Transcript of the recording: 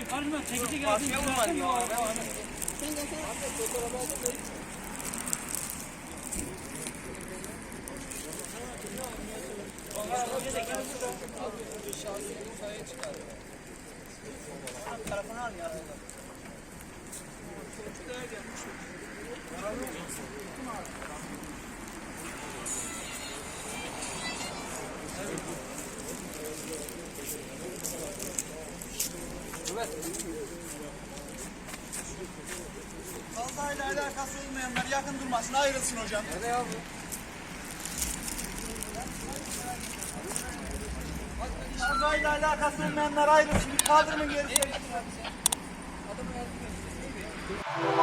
Karşıma çekici geldi. Tarafını al ya. Kazayla alakası olmayanlar yakın durmasın, ayrılsın hocam. Nerede ya bu? Kazayla alakası olmayanlar ayrılsın, bir kaldırımın gerisine. Adamın yardım edin.